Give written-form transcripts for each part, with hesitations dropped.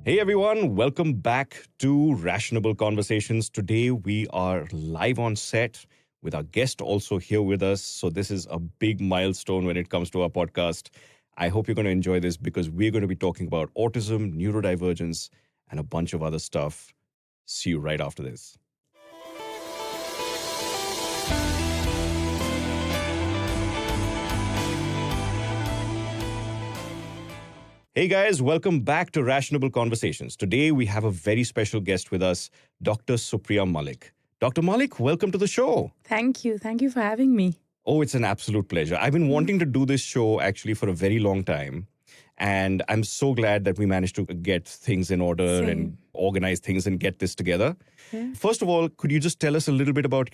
Hey everyone, welcome back to Rationable Conversations. Today we are live on set with our guest also here with us. So this is a big milestone when it comes to our podcast. I hope you're going to enjoy this because we're going to be talking about autism, neurodivergence, and a bunch of other stuff. See you right after this. Hey guys, welcome back to Rationable Conversations. Today we have a very special guest with us, Dr. Supriya Malik. Dr. Malik, welcome to the show. Thank you. Thank you for having me. Oh, it's an absolute pleasure. I've been wanting to do this show actually for a very long time. And I'm so glad that we managed to get things in order and organize things and get this together. Yeah. First of all, could you just tell us a little bit about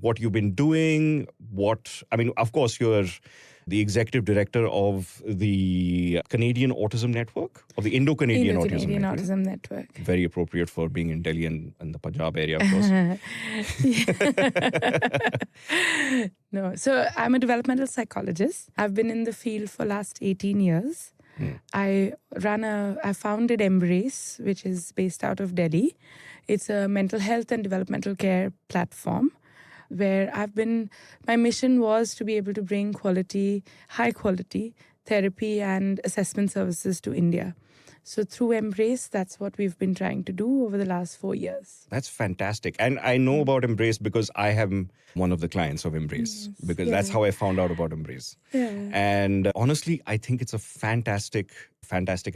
what you've been doing? Of course, you're the executive director of the Canadian Autism Network, of the Indo-Canadian Autism Network. Very appropriate for being in Delhi and the Punjab area, of course. No, so I'm a developmental psychologist. I've been in the field for last 18 years. I founded Embrace, which is based out of Delhi. It's a mental health and developmental care platform where my mission was to be able to bring high quality therapy and assessment services to India. So through Embrace, that's what we've been trying to do over the last 4 years. That's fantastic. And I know about Embrace because I am one of the clients of Embrace, because that's how I found out about Embrace. Yeah. And honestly, I think it's a fantastic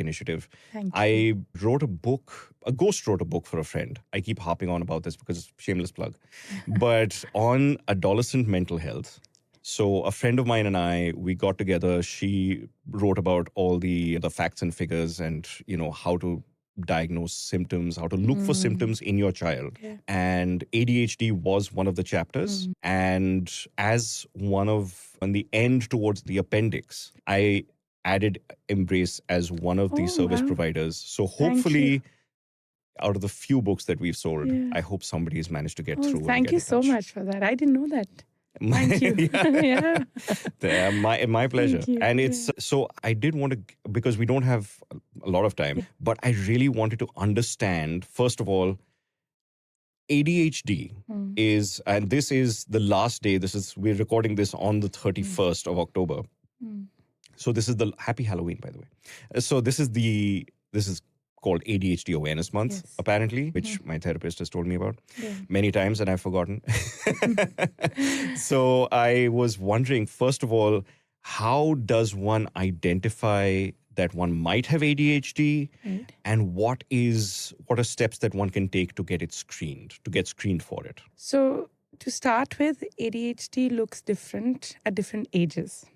initiative. Thank you. I wrote a ghost wrote a book for a friend. I keep harping on about this because it's a shameless plug. But on adolescent mental health. So a friend of mine and we got together. She wrote about all the facts and figures and, how to diagnose symptoms, how to look for symptoms in your child. Yeah. And ADHD was one of the chapters. And as on the end towards the appendix, I added Embrace as one of the service providers. So hopefully, out of the few books that we've sold, I hope somebody has managed to get through. Thank you so much for that. I didn't know that. Thank you. Yeah. My pleasure. Thank you. And it's so I did want to, because we don't have a lot of time, but I really wanted to understand, first of all, ADHD is, and this is the last day, we're recording this on the 31st of October. So this is the happy Halloween, by the way. So this is called ADHD Awareness Month, apparently, which my therapist has told me about many times and I've forgotten. So I was wondering, first of all, how does one identify that one might have ADHD and what are steps that one can take to get screened for it? So to start with, ADHD looks different at different ages.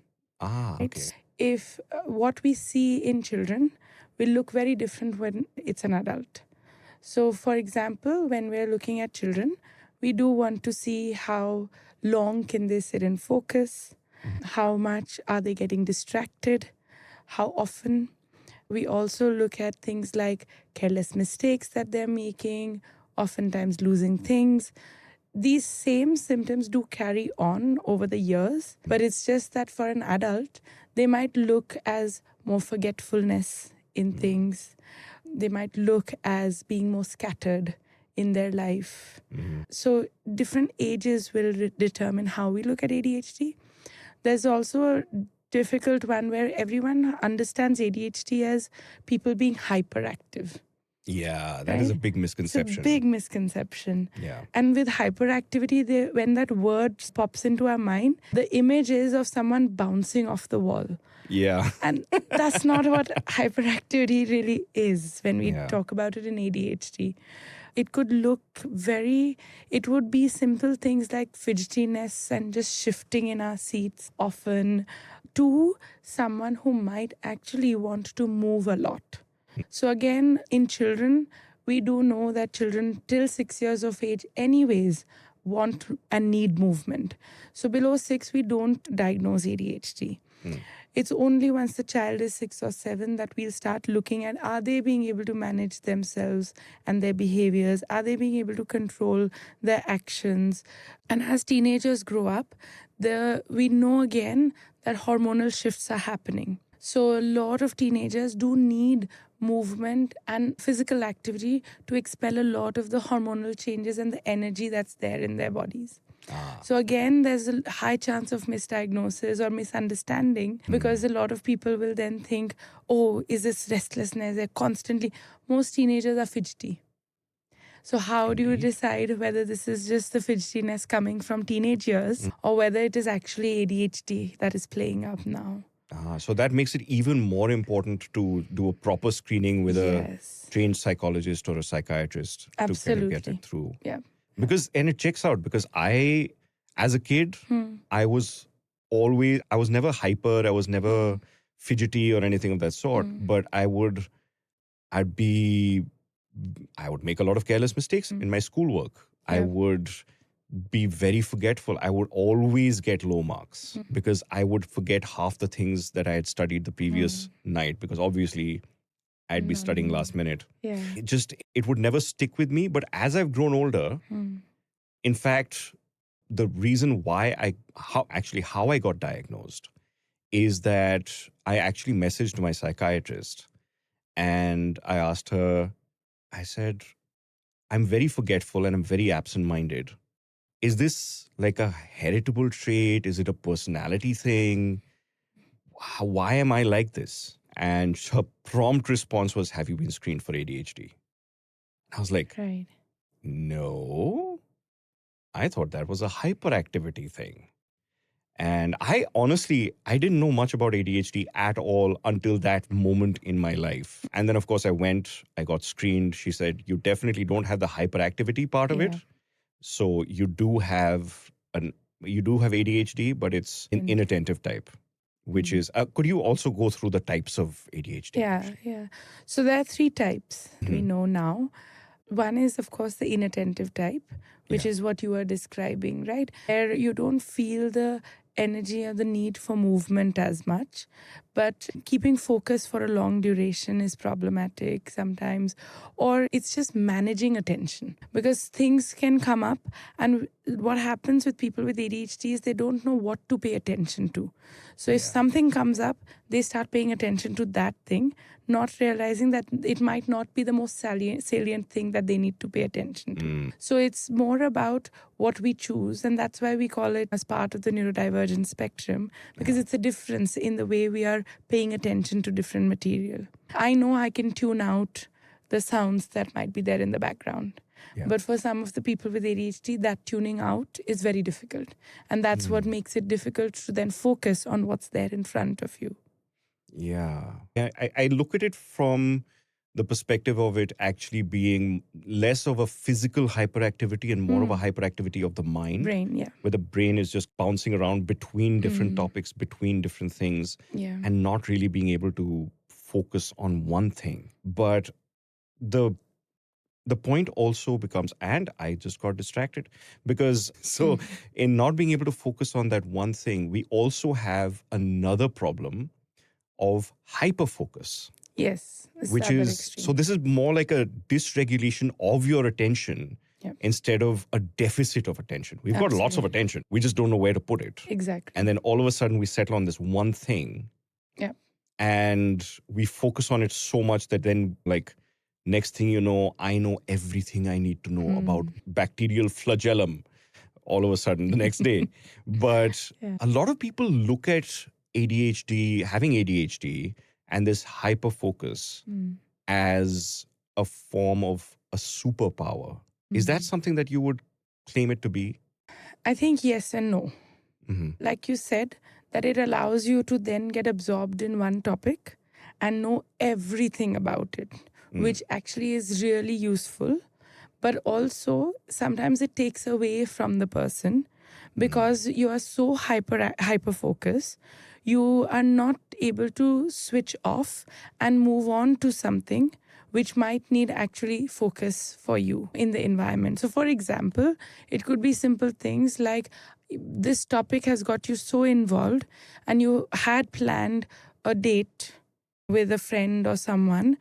Okay. If what we see in children will look very different when it's an adult. So, for example, when we're looking at children, we do want to see how long can they sit in focus, how much are they getting distracted, how often. We also look at things like careless mistakes that they're making, oftentimes losing things. These same symptoms do carry on over the years, but it's just that for an adult, they might look as more forgetfulness in things. They might look as being more scattered in their life. So different ages will determine how we look at ADHD. There's also a difficult one where everyone understands ADHD as people being hyperactive. Yeah, that is a big misconception. It's a big misconception. Yeah. And with hyperactivity, when that word pops into our mind, the image is of someone bouncing off the wall. Yeah. And that's not what hyperactivity really is when we talk about it in ADHD. It could it would be simple things like fidgetiness and just shifting in our seats often, to someone who might actually want to move a lot. So again, in children, we do know that children till 6 years of age anyways want and need movement. So below 6, we don't diagnose ADHD. It's only once the child is 6 or 7 that we'll start looking at, are they being able to manage themselves and their behaviors? Are they being able to control their actions? And as teenagers grow up, we know again that hormonal shifts are happening. So a lot of teenagers do need movement and physical activity to expel a lot of the hormonal changes and the energy that's there in their bodies. So again, there's a high chance of misdiagnosis or misunderstanding because a lot of people will then think, oh, is this restlessness? They're constantly, most teenagers are fidgety. So how do you decide whether this is just the fidgetiness coming from teenage years or whether it is actually ADHD that is playing up now? So that makes it even more important to do a proper screening with a trained psychologist or a psychiatrist to kind of get it through. Yeah. Because, and it checks out because I, as a kid, I was never hyper, I was never fidgety or anything of that sort, but I would make a lot of careless mistakes in my schoolwork. I would be very forgetful. I would always get low marks because I would forget half the things that I had studied the previous night because obviously I'd be studying last minute. Yeah. It would never stick with me. But as I've grown older, in fact, the reason how I got diagnosed is that I actually messaged my psychiatrist and I asked her, I said, I'm very forgetful and I'm very absent-minded. Is this like a heritable trait? Is it a personality thing? Why am I like this? And her prompt response was, have you been screened for ADHD? I was like, no, I thought that was a hyperactivity thing. And I didn't know much about ADHD at all until that moment in my life. And then, of course, I got screened. She said, you definitely don't have the hyperactivity part of it. So you do have ADHD, but it's an inattentive type, which is, could you also go through the types of ADHD? Yeah. So there are 3 types we know now. One is, of course, the inattentive type, which is what you were describing, right? Where you don't feel the energy or the need for movement as much, but keeping focus for a long duration is problematic sometimes, or it's just managing attention because things can come up. And what happens with people with ADHD is they don't know what to pay attention to. So if something comes up, they start paying attention to that thing, not realizing that it might not be the most salient thing that they need to pay attention to. So it's more about what we choose, and that's why we call it as part of the neurodivergent spectrum, because it's a difference in the way we are paying attention to different material. I know I can tune out the sounds that might be there in the background. But for some of the people with ADHD, that tuning out is very difficult. And that's what makes it difficult to then focus on what's there in front of you. I look at it from the perspective of it actually being less of a physical hyperactivity and more of a hyperactivity of the mind. Brain, where the brain is just bouncing around between different topics, between different things, and not really being able to focus on one thing. But the point also becomes, and I just got distracted because in not being able to focus on that one thing, we also have another problem of hyperfocus. Yes. Which is, extreme. so this is more like a dysregulation of your attention instead of a deficit of attention. We've got lots of attention. We just don't know where to put it. Exactly. And then all of a sudden we settle on this one thing. And we focus on it so much that then like next thing you know, I know everything I need to know about bacterial flagellum all of a sudden the next day. But a lot of people look at having ADHD and this hyperfocus as a form of a superpower. Is that something that you would claim it to be? I think yes and no. Like you said, that it allows you to then get absorbed in one topic and know everything about it, which actually is really useful. But also, sometimes it takes away from the person because you are so hyper-focused. You are not able to switch off and move on to something which might need actually focus for you in the environment. So for example, it could be simple things like this topic has got you so involved and you had planned a date with a friend or someone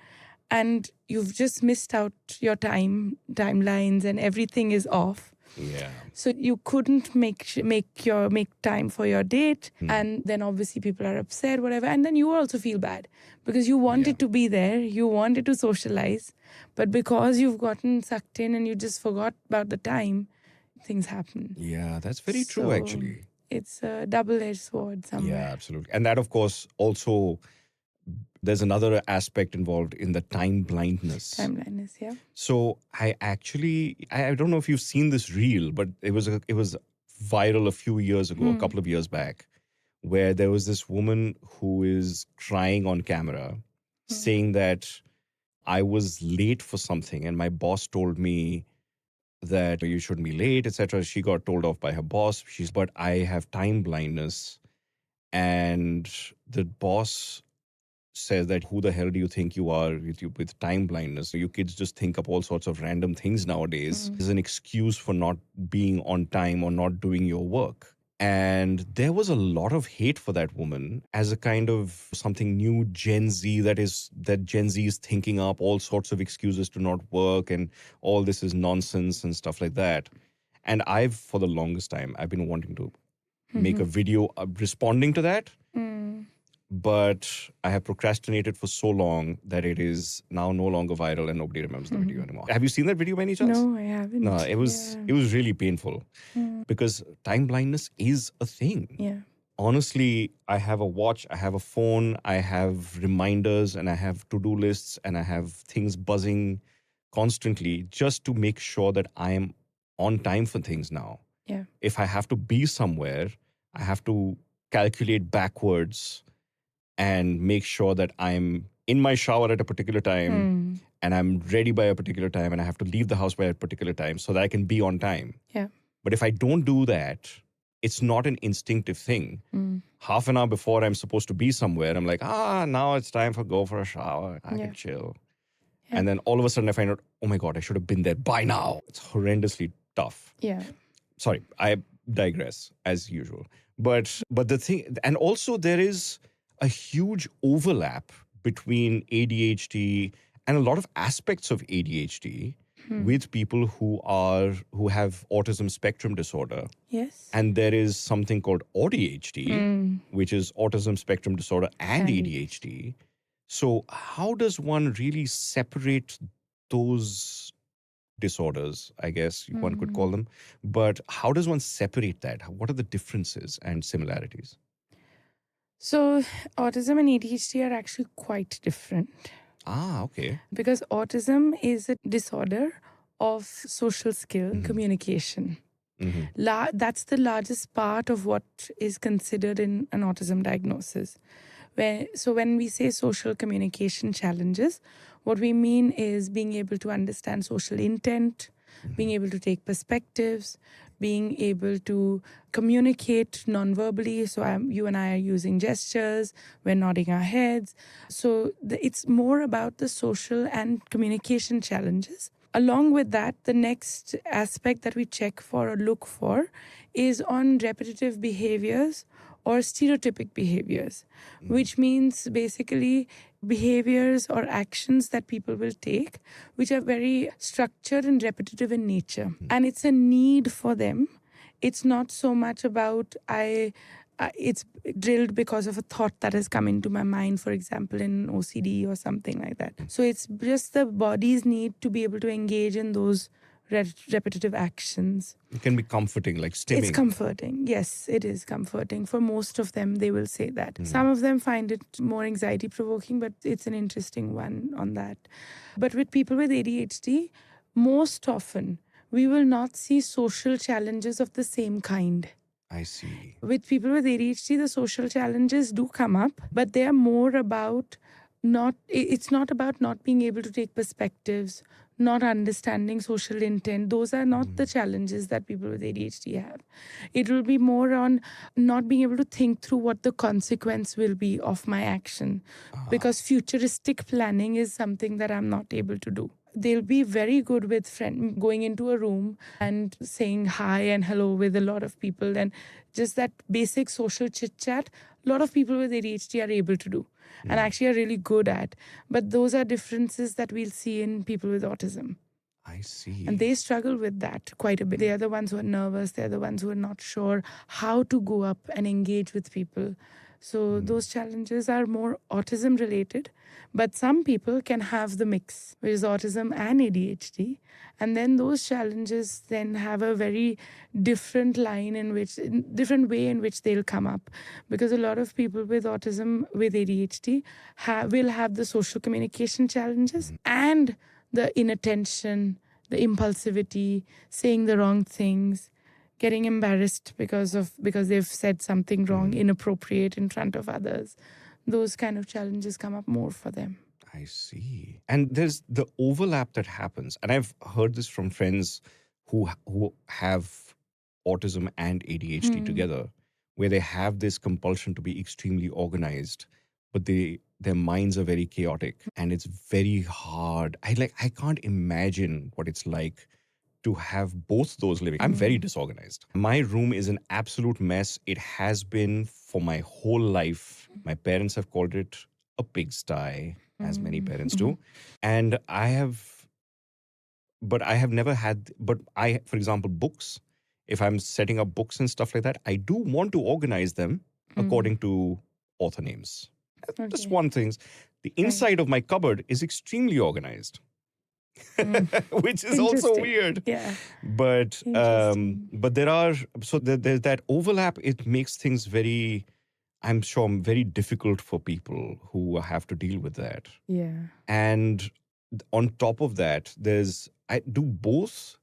and you've just missed out your timelines and everything is off. Yeah. So you couldn't make time for your date, and then obviously people are upset, whatever, and then you also feel bad because you wanted to be there, you wanted to socialize, but because you've gotten sucked in and you just forgot about the time, things happen. Yeah, that's very true, So actually. it's a double-edged sword somewhere. Yeah, absolutely. And that, of course, also there's another aspect involved in the time blindness. Time blindness, yeah. So I don't know if you've seen this reel, but it was viral a few years ago, a couple of years back, where there was this woman who is crying on camera, saying that I was late for something and my boss told me that you shouldn't be late, etc. She got told off by her boss. But I have time blindness. And the boss says that, who the hell do you think you are with time blindness? You kids just think up all sorts of random things nowadays. There's an excuse for not being on time or not doing your work. And there was a lot of hate for that woman as a kind of something new Gen Z that Gen Z is thinking up all sorts of excuses to not work and all this is nonsense and stuff like that. And for the longest time, I've been wanting to make a video responding to that. But I have procrastinated for so long that it is now no longer viral and nobody remembers the video anymore. Have you seen that video by any chance? No, I haven't. No, it was really painful because time blindness is a thing. Yeah. Honestly, I have a watch, I have a phone, I have reminders, and I have to-do lists, and I have things buzzing constantly just to make sure that I am on time for things now. Yeah. If I have to be somewhere, I have to calculate backwards and make sure that I'm in my shower at a particular time and I'm ready by a particular time and I have to leave the house by a particular time so that I can be on time. Yeah. But if I don't do that, it's not an instinctive thing. Half an hour before I'm supposed to be somewhere, I'm like, now it's time for go for a shower. I can chill. Yeah. And then all of a sudden I find out, oh my God, I should have been there by now. It's horrendously tough. Yeah. Sorry, I digress as usual. But the thing, and also there is a huge overlap between ADHD and a lot of aspects of ADHD with people who have autism spectrum disorder. Yes. And there is something called ADHD, which is autism spectrum disorder and ADHD. So how does one really separate those disorders, I guess one could call them? But how does one separate that? What are the differences and similarities? So autism and ADHD are actually quite different. Okay. Because autism is a disorder of social skill and communication. That's the largest part of what is considered in an autism diagnosis. When we say social communication challenges, what we mean is being able to understand social intent, being able to take perspectives, being able to communicate non-verbally. So you and I are using gestures, we're nodding our heads. So it's more about the social and communication challenges. Along with that, the next aspect that we check for or look for is on repetitive behaviors or stereotypic behaviors, which means basically behaviors or actions that people will take, which are very structured and repetitive in nature. And it's a need for them. It's not so much about it's drilled because of a thought that has come into my mind, for example, in OCD or something like that. So it's just the body's need to be able to engage in those repetitive actions. It can be comforting, like stimming. It's comforting. Yes, it is comforting. For most of them, they will say that. Some of them find it more anxiety provoking, but it's an interesting one on that. But with people with ADHD, most often, we will not see social challenges of the same kind. I see. With people with ADHD, the social challenges do come up, but they are more about it's not about not being able to take perspectives, not understanding social intent. Those are not the challenges that people with ADHD have. It will be more on not being able to think through what the consequence will be of my action, because futuristic planning is something that I'm not able to do. They'll be very good with going into a room and saying hi and hello with a lot of people, and just that basic social chit chat. A lot of people with ADHD are able to do and actually are really good at. But those are differences that we'll see in people with autism. I see. And they struggle with that quite a bit. They are the ones who are nervous. They're the ones who are not sure how to go up and engage with people. So those challenges are more autism related. But some people can have the mix, which is autism and ADHD. And then those challenges then have a very different different way in which they'll come up. Because a lot of people with autism, with ADHD, will have the social communication challenges and the inattention, the impulsivity, saying the wrong things, getting embarrassed because they've said something wrong, inappropriate in front of others. Those kind of challenges come up more for them. I see. And there's the overlap that happens. And I've heard this from friends who have autism and ADHD together, where they have this compulsion to be extremely organized, but their minds are very chaotic and it's very hard. I can't imagine what it's like to have both those living. I'm very disorganized. My room is an absolute mess. It has been for my whole life. My parents have called it a pigsty, as many parents do. And I have never had, for example, books, if I'm setting up books and stuff like that, I do want to organize them according to author names. Just one thing. The inside of my cupboard is extremely organized. Which is also weird. Yeah. But there's that overlap. It makes things I'm sure, very difficult for people who have to deal with that. Yeah. And on top of that, do both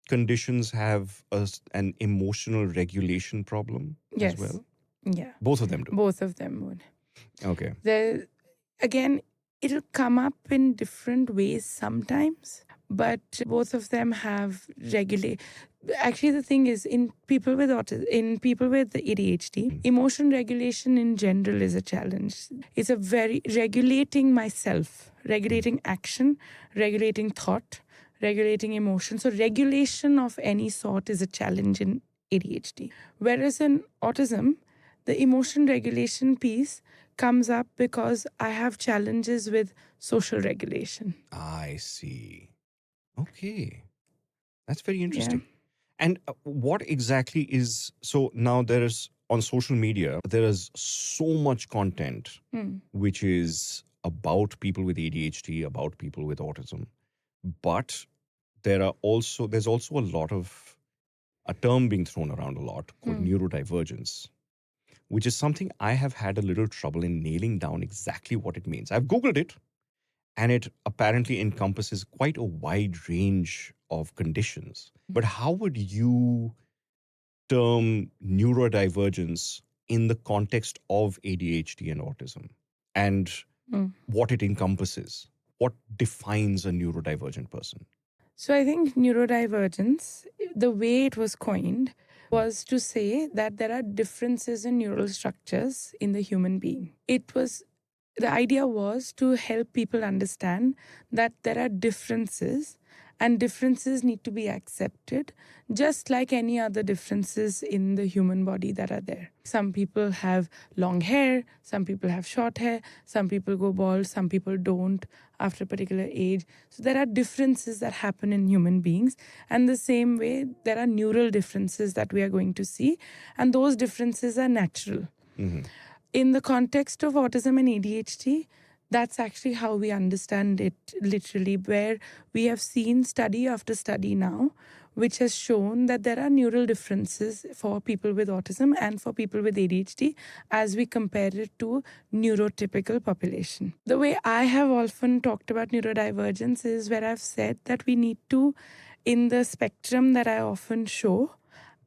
conditions have an emotional regulation problem as well? Yeah. Both of them do. Both of them would. Okay. Again, it'll come up in different ways sometimes, but both of them have Actually, the thing is, in people with ADHD, emotion regulation in general is a challenge. It's a very regulating myself, regulating action, regulating thought, regulating emotion. So regulation of any sort is a challenge in ADHD. Whereas in autism, the emotion regulation piece comes up because I have challenges with social regulation. I see. Okay. That's very interesting. Yeah. And what exactly so now on social media, there is so much content which is about people with ADHD, about people with autism. But there's also a term being thrown around a lot called neurodivergence, which is something I have had a little trouble in nailing down exactly what it means. I've Googled it, and it apparently encompasses quite a wide range of conditions. But how would you term neurodivergence in the context of ADHD and autism, and what it encompasses? What defines a neurodivergent person? So I think neurodivergence, the way it was coined, was to say that there are differences in neural structures in the human being. The idea was to help people understand that there are differences, and differences need to be accepted, just like any other differences in the human body that are there. Some people have long hair, some people have short hair, some people go bald, some people don't after a particular age. So there are differences that happen in human beings. And the same way, there are neural differences that we are going to see, and those differences are natural. In the context of autism and ADHD, that's actually how we understand it literally, where we have seen study after study now, which has shown that there are neural differences for people with autism and for people with ADHD as we compare it to neurotypical population. The way I have often talked about neurodivergence is where I've said that we need to, in the spectrum that I often show,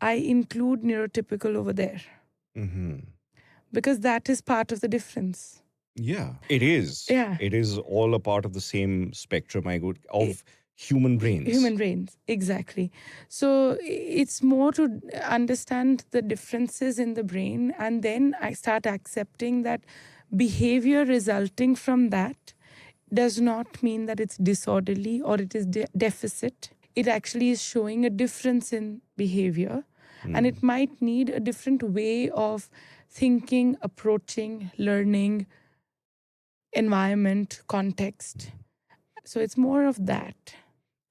I include neurotypical over there. Because that is part of the difference. Yeah, it is. Yeah. It is all a part of the same spectrum of human brains. Human brains, exactly. So it's more to understand the differences in the brain, and then I start accepting that behavior resulting from that does not mean that it's disorderly or it is deficit. It actually is showing a difference in behavior, and it might need a different way of thinking, approaching, learning, environment, context. So it's more of that.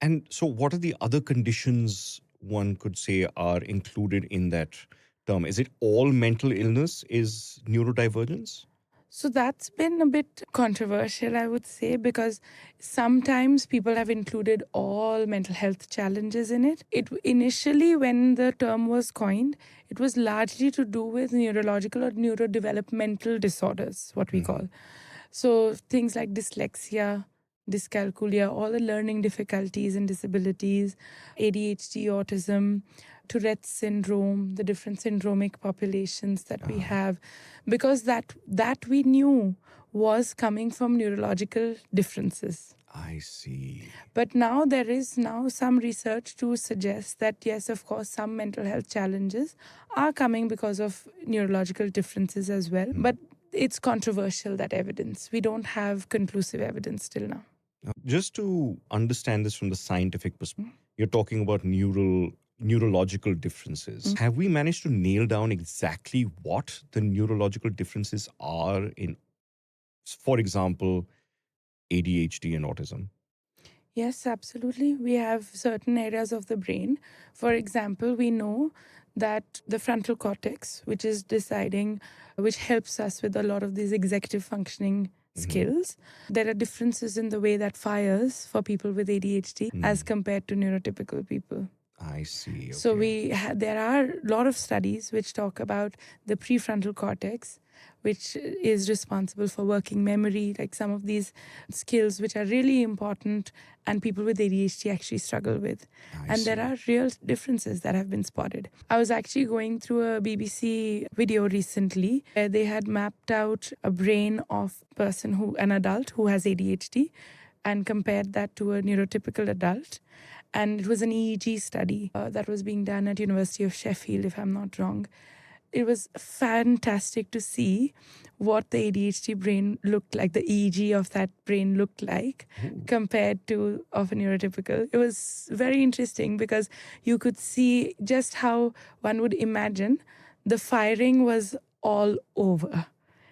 And so what are the other conditions one could say are included in that term? Is it all mental illness is neurodivergence? So that's been a bit controversial, I would say, because sometimes people have included all mental health challenges in it. It initially, when the term was coined, it was largely to do with neurological or neurodevelopmental disorders, what we call. So things like dyslexia, dyscalculia, all the learning difficulties and disabilities, ADHD, autism, Tourette's syndrome, the different syndromic populations that we have, because that we knew was coming from neurological differences. I see. But now there is now some research to suggest that yes, of course, some mental health challenges are coming because of neurological differences as well. But it's controversial, that evidence. We don't have conclusive evidence till now. Just to understand this from the scientific perspective, you're talking about neurological differences. Have we managed to nail down exactly what the neurological differences are in, for example, ADHD and autism? Yes, absolutely. We have certain areas of the brain. For example, we know that the frontal cortex, which is deciding, which helps us with a lot of these executive functioning skills, there are differences in the way that fires for people with ADHD as compared to neurotypical people. I see. Okay. So there are a lot of studies which talk about the prefrontal cortex, which is responsible for working memory, like some of these skills which are really important and people with ADHD actually struggle with. There are real differences that have been spotted. I was actually going through a BBC video recently where they had mapped out a brain of an adult who has ADHD and compared that to a neurotypical adult. And it was an EEG study that was being done at University of Sheffield, if I'm not wrong. It was fantastic to see what the ADHD brain looked like, the EEG of that brain looked like compared to of a neurotypical. It was very interesting because you could see just how one would imagine the firing was all over.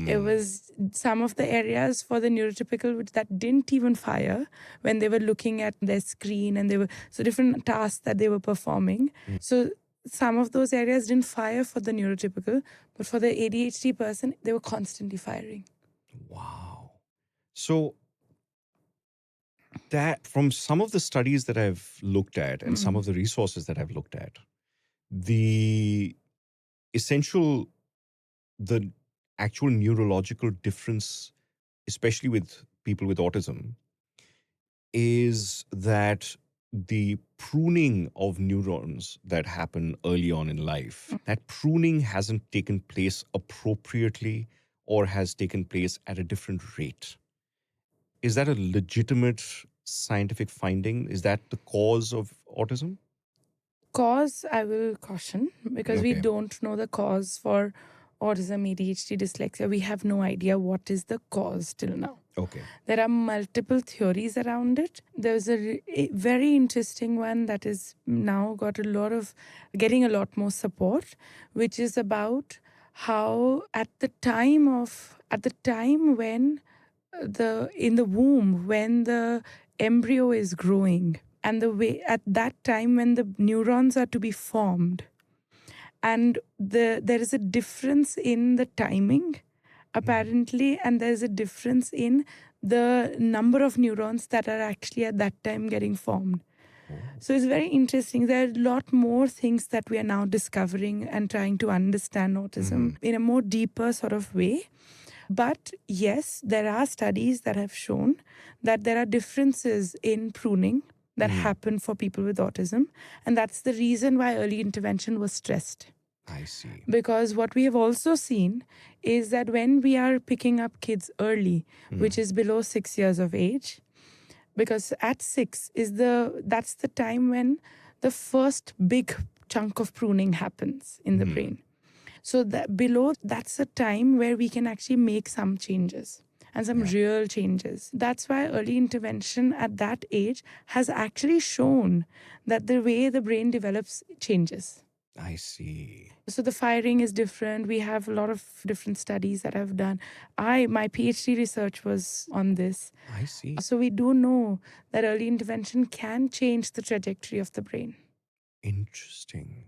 It was some of the areas for the neurotypical that didn't even fire when they were looking at their screen, and they were so different tasks that they were performing. So some of those areas didn't fire for the neurotypical, but for the ADHD person, they were constantly firing. Wow. So that from some of the studies that I've looked at and some of the resources that I've looked at, the actual neurological difference, especially with people with autism, is that the pruning of neurons that happen early on in life, that pruning hasn't taken place appropriately or has taken place at a different rate. Is that a legitimate scientific finding? Is that the cause of autism? Cause, I will caution, because we don't know the cause for autism, ADHD, dyslexia. We have no idea what is the cause till now. Okay. There are multiple theories around it. There's a very interesting one that is now getting a lot more support, which is about how at the time when in the womb, when the embryo is growing, and the way at that time when the neurons are to be formed, and there is a difference in the timing, apparently, and there's a difference in the number of neurons that are actually at that time getting formed. So it's very interesting. There are a lot more things that we are now discovering and trying to understand autism in a more deeper sort of way. But yes, there are studies that have shown that there are differences in pruning that happen for people with autism. And that's the reason why early intervention was stressed. I see. Because what we have also seen is that when we are picking up kids early, which is below 6 years of age, because at 6 that's the time when the first big chunk of pruning happens in the brain. So that's the time where we can actually make some changes and some real changes. That's why early intervention at that age has actually shown that the way the brain develops changes. I see. So the firing is different. We have a lot of different studies that I've done. My PhD research was on this. I see. So we do know that early intervention can change the trajectory of the brain. Interesting.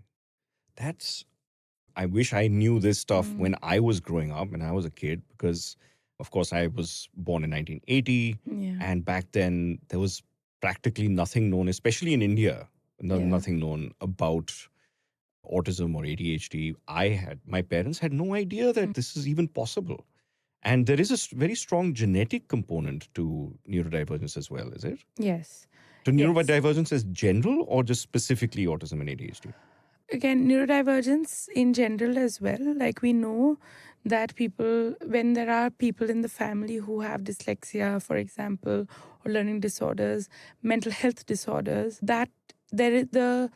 I wish I knew this stuff when I was growing up, when I was a kid, because of course I was born in 1980. Yeah. And back then there was practically nothing known, especially in India, nothing known about autism or ADHD. My parents had no idea that this is even possible. And there is a very strong genetic component to neurodivergence as well, is it? Yes. So neurodivergence is general or just specifically autism and ADHD? Again, neurodivergence in general as well. Like we know that when there are people in the family who have dyslexia, for example, or learning disorders, mental health disorders, that there is the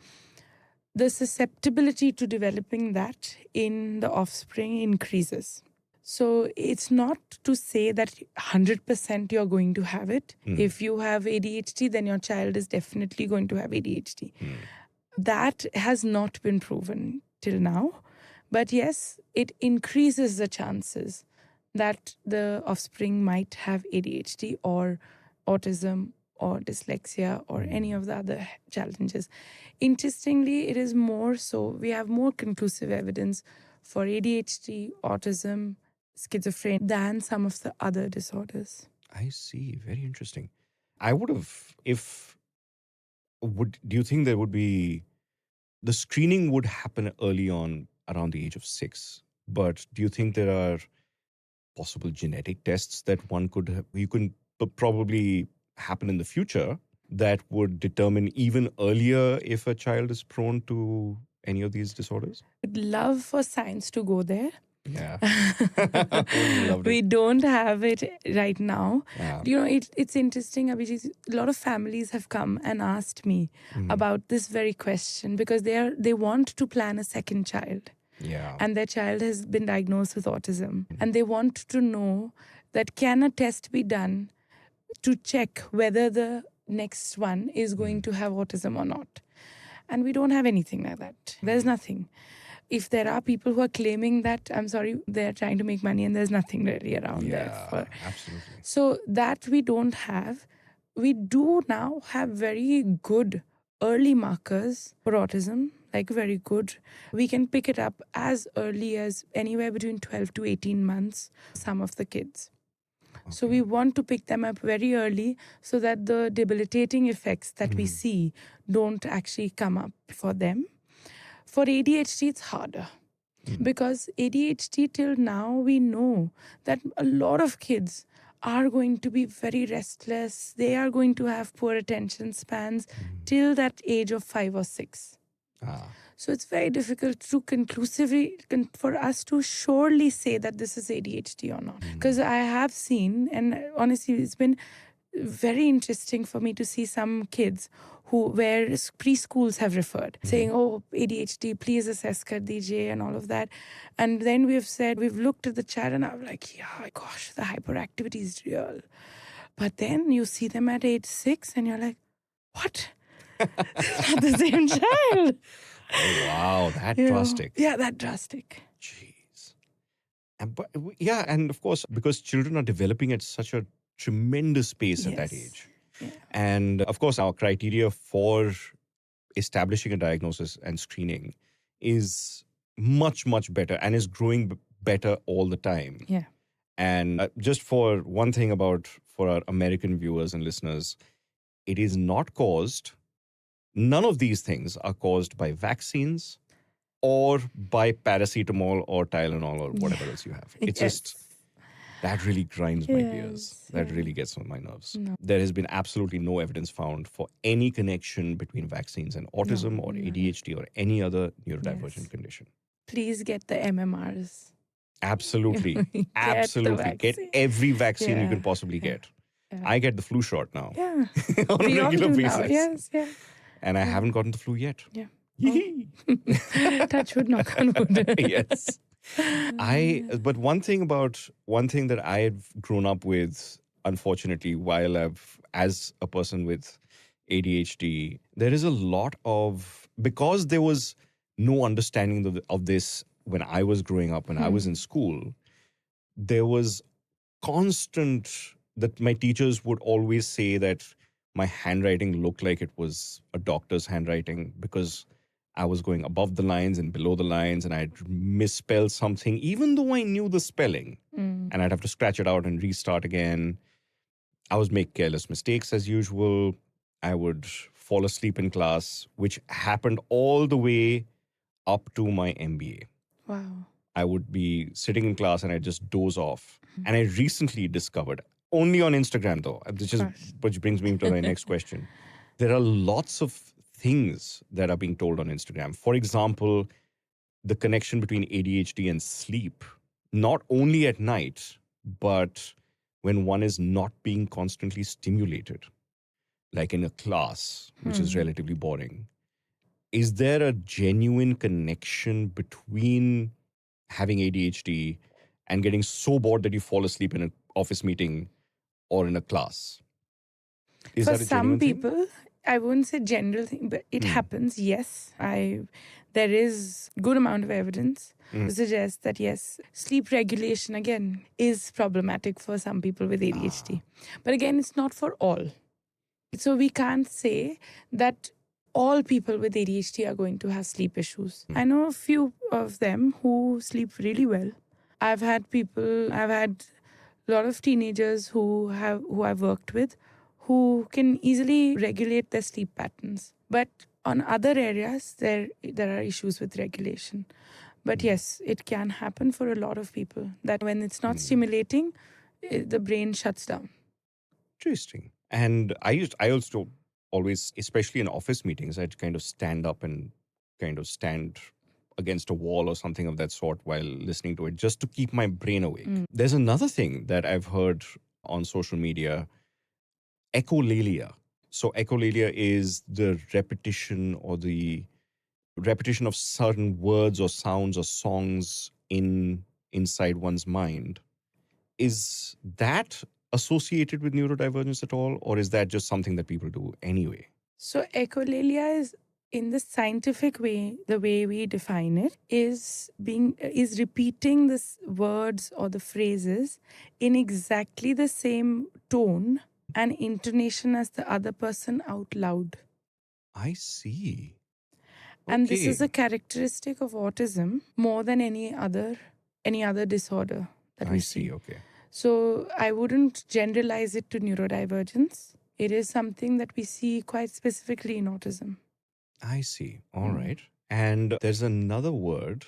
susceptibility to developing that in the offspring increases. So it's not to say that 100% you're going to have it. If you have ADHD, then your child is definitely going to have ADHD. That has not been proven till now. But yes, it increases the chances that the offspring might have ADHD or autism or dyslexia or any of the other challenges. Interestingly, it is more so, we have more conclusive evidence for ADHD, autism, schizophrenia than some of the other disorders. I see. Very interesting. Do you think there would be, the screening would happen early on around the age of 6, but do you think there are possible genetic tests that you can probably happen in the future that would determine even earlier if a child is prone to any of these disorders? I'd love for science to go there. Yeah. We don't have it right now. Yeah. You know, it's interesting, Abhijit. A lot of families have come and asked me about this very question because they want to plan a second child. Yeah. And their child has been diagnosed with autism. And they want to know that can a test be done to check whether the next one is going to have autism or not. And we don't have anything like that. There's nothing. If there are people who are claiming that, I'm sorry, they're trying to make money and there's nothing really around there. Absolutely. So that we don't have. We do now have very good early markers for autism, like very good. We can pick it up as early as anywhere between 12 to 18 months, some of the kids. Okay. So we want to pick them up very early so that the debilitating effects that we see don't actually come up for them. For ADHD, it's harder because ADHD till now, we know that a lot of kids are going to be very restless. They are going to have poor attention spans till that age of 5 or 6. So it's very difficult to conclusively, for us to surely say that this is ADHD or not. Because I have seen, and honestly, it's been very interesting for me to see some kids where preschools have referred, saying, oh, ADHD, please assess kar dijiye and all of that. And then we've looked at the child and I'm like, yeah, gosh, the hyperactivity is real. But then you see them at age 6 and you're like, what? It's not the same child. Oh, wow, that drastic. Yeah, that drastic. Jeez. And of course, because children are developing at such a tremendous pace at that age. Yeah. And of course, our criteria for establishing a diagnosis and screening is much, much better and is growing better all the time. Yeah. And just for one thing for our American viewers and listeners, it is not caused, none of these things are caused by vaccines or by paracetamol or Tylenol or whatever else you have. It's just, that really grinds my gears. That really gets on my nerves. No. There has been absolutely no evidence found for any connection between vaccines and autism or ADHD or any other neurodivergent condition. Please get the MMRs. Absolutely. Absolutely. Get every vaccine you can possibly get. Yeah. I get the flu shot now. Yeah. On a regular basis. Yes, yeah. And I haven't gotten the flu yet. Yeah. Touch wood, knock on wood. Yes. But one thing that I've grown up with, unfortunately, as a person with ADHD, there is a lot of, because there was no understanding of this when I was growing up, when I was in school, there was constant that my teachers would always say that my handwriting looked like it was a doctor's handwriting because I was going above the lines and below the lines, and I'd misspell something, even though I knew the spelling, and I'd have to scratch it out and restart again. I would make careless mistakes as usual. I would fall asleep in class, which happened all the way up to my MBA. Wow. I would be sitting in class and I'd just doze off. And I recently discovered, only on Instagram though, which brings me to my next question. There are lots of things that are being told on Instagram. For example, the connection between ADHD and sleep, not only at night, but when one is not being constantly stimulated, like in a class, which is relatively boring. Is there a genuine connection between having ADHD and getting so bored that you fall asleep in an office meeting or in a class? Is For that a some genuine thing? people, I wouldn't say general thing, but it happens. Yes, there is good amount of evidence to suggest that yes, sleep regulation again is problematic for some people with ADHD. But again, it's not for all. So we can't say that all people with ADHD are going to have sleep issues. I know a few of them who sleep really well. I've had a lot of teenagers who I've worked with who can easily regulate their sleep patterns. But on other areas, there are issues with regulation. But yes, it can happen for a lot of people that when it's not stimulating, the brain shuts down. Interesting. And I also always, especially in office meetings, I'd kind of stand up and kind of stand against a wall or something of that sort while listening to it, just to keep my brain awake. There's another thing that I've heard on social media, echolalia. So echolalia is the repetition of certain words or sounds or songs inside one's mind. Is that associated with neurodivergence at all, or is that just something that people do anyway? So echolalia is, in the scientific way, the way we define it is repeating the words or the phrases in exactly the same tone and intonation as the other person out loud. I see. And this is Okay. a characteristic of autism more than any other disorder that we I see. see. Okay. So I wouldn't generalize it to neurodivergence. It is something that we see quite specifically in autism. I see. All right. And there's another word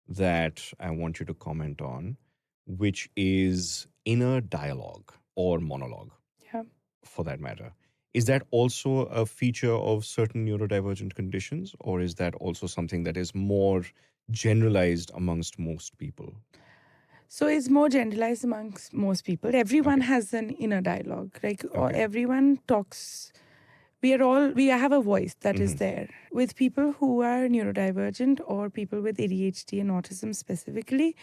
that I want you to comment on, which is inner dialogue or monologue, Yeah. for that matter. Is that also a feature of certain neurodivergent conditions, or is that also something that is more generalized amongst most people? So it's more generalized amongst most people. Everyone has an inner dialogue, or Okay. everyone talks. We have a voice that is there. With people who are neurodivergent or people with ADHD and autism specifically,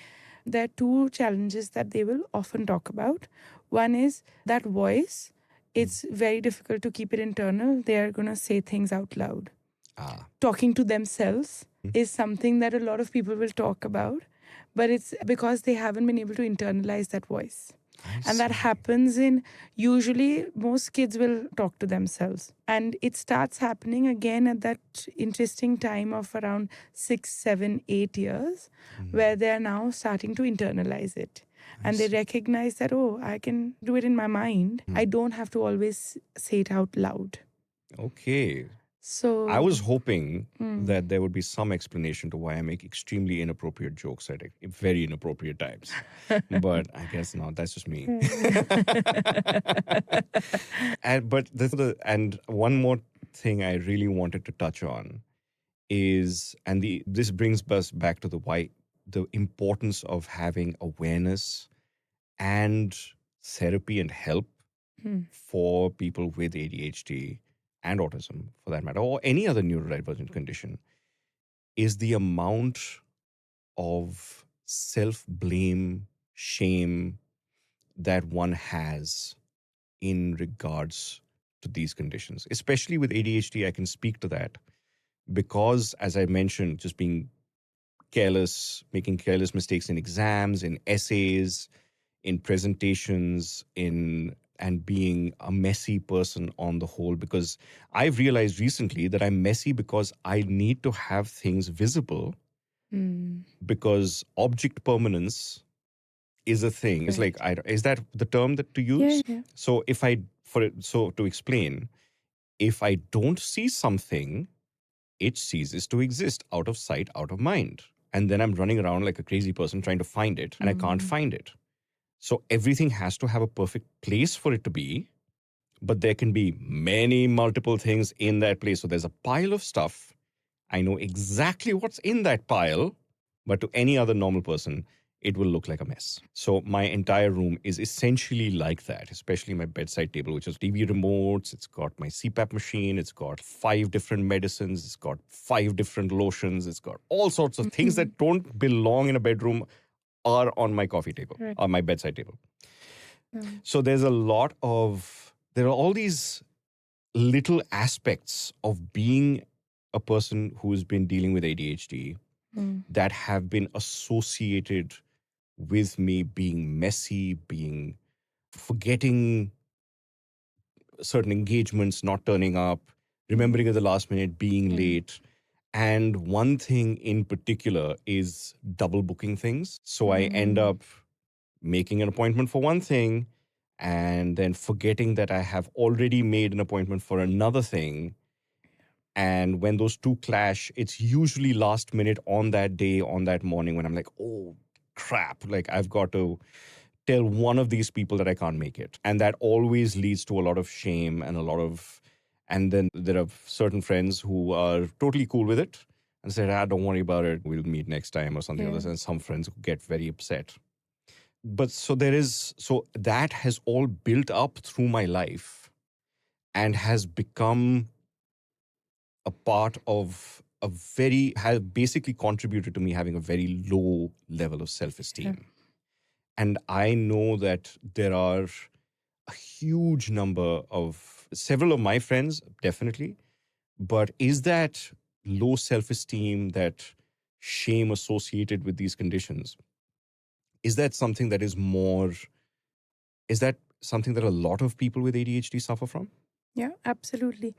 there are two challenges that they will often talk about. One is that voice. It's very difficult to keep it internal. They are going to say things out loud. Talking to themselves is something that a lot of people will talk about, but it's because they haven't been able to internalize that voice. And that happens usually most kids will talk to themselves. And it starts happening again at that interesting time of around 6, 7, 8 years, where they're now starting to internalize it. And they recognize that, oh, I can do it in my mind. I don't have to always say it out loud. Okay. So I was hoping that there would be some explanation to why I make extremely inappropriate jokes at very inappropriate times. But I guess not. That's just me. And one more thing I really wanted to touch on is, this brings us back to the importance of having awareness and therapy and help for people with ADHD and autism, for that matter, or any other neurodivergent condition, is the amount of self-blame, shame that one has in regards to these conditions. Especially with ADHD, I can speak to that. because, as I mentioned, just being careless, making careless mistakes in exams, in essays, in presentations, and being a messy person on the whole. Because I've realized recently that I'm messy because I need to have things visible, because object permanence is a thing. It's like, is that the term that to use? Yeah. So to explain, if I don't see something, it ceases to exist, out of sight, out of mind. And then I'm running around like a crazy person trying to find it, and I can't find it. So everything has to have a perfect place for it to be, but there can be many multiple things in that place. So there's a pile of stuff. I know exactly what's in that pile, but to any other normal person, it will look like a mess. So my entire room is essentially like that, especially my bedside table, which has TV remotes. It's got my CPAP machine. It's got 5 different medicines. It's got 5 different lotions. It's got all sorts of things that don't belong in a bedroom are on my coffee table, on my bedside table. So there are all these little aspects of being a person who has been dealing with ADHD that have been associated with me being messy, being forgetting certain engagements, not turning up, remembering at the last minute, being late. And one thing in particular is double booking things. So I end up making an appointment for one thing and then forgetting that I have already made an appointment for another thing. And when those two clash, it's usually last minute on that day, on that morning, when I'm like, oh, crap, like I've got to tell one of these people that I can't make it. And that always leads to a lot of shame and and then there are certain friends who are totally cool with it and say, don't worry about it. We'll meet next time or something like this. And some friends get very upset. But so that has all built up through my life and has become a part of has basically contributed to me having a very low level of self-esteem. And I know that there are a huge number of several of my friends, definitely, but is that low self-esteem, that shame associated with these conditions, is that something that a lot of people with ADHD suffer from? Yeah, absolutely.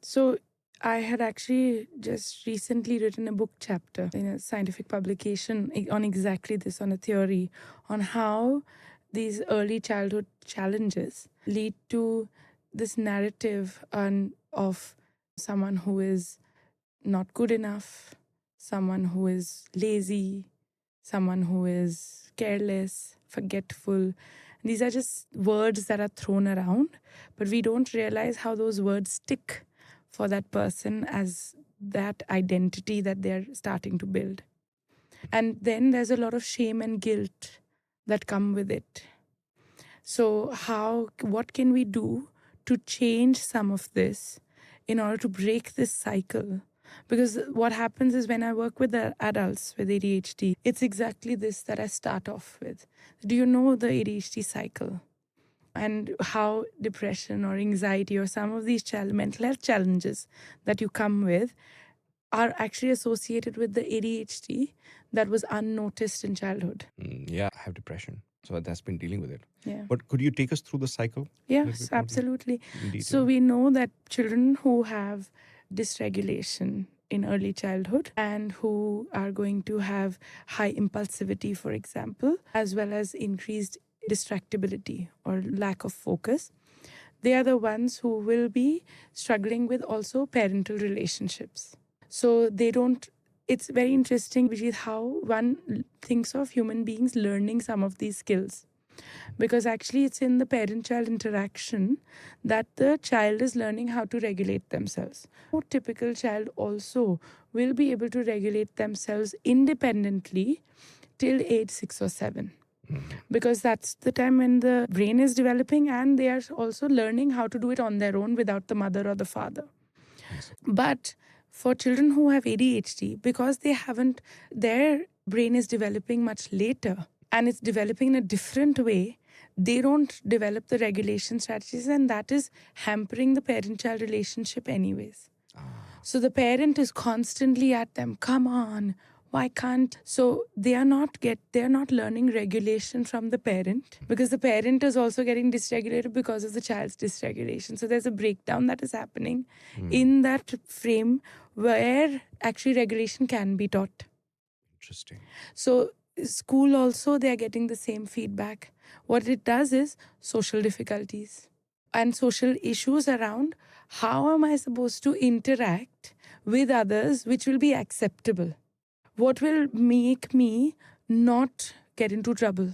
So I had actually just recently written a book chapter in a scientific publication on exactly this, on a theory on how these early childhood challenges lead to this narrative of someone who is not good enough, someone who is lazy, someone who is careless, forgetful. These are just words that are thrown around, but we don't realize how those words stick for that person as that identity that they're starting to build. And then there's a lot of shame and guilt that come with it. So what can we do to change some of this in order to break this cycle? Because what happens is when I work with the adults with ADHD, it's exactly this that I start off with. Do you know the ADHD cycle? And how depression or anxiety or some of these mental health challenges that you come with are actually associated with the ADHD that was unnoticed in childhood. Yeah, I have depression. So that's been dealing with it. Yeah. But could you take us through the cycle? Yes, absolutely. So we know that children who have dysregulation in early childhood and who are going to have high impulsivity, for example, as well as increased distractibility or lack of focus, they are the ones who will be struggling with also parental relationships. So it's very interesting, which is how one thinks of human beings learning some of these skills. Because actually it's in the parent-child interaction that the child is learning how to regulate themselves. A typical child also will be able to regulate themselves independently till age 6 or 7. Because that's the time when the brain is developing and they are also learning how to do it on their own without the mother or the father. But for children who have ADHD, because their brain is developing much later and it's developing in a different way, they don't develop the regulation strategies, and that is hampering the parent-child relationship anyways. So the parent is constantly at them, come on, why can't? So they are not learning regulation from the parent, because the parent is also getting dysregulated because of the child's dysregulation. So there's a breakdown that is happening in that frame where actually regulation can be taught. Interesting. So school also, they are getting the same feedback. What it does is social difficulties and social issues around how am I supposed to interact with others which will be acceptable. What will make me not get into trouble?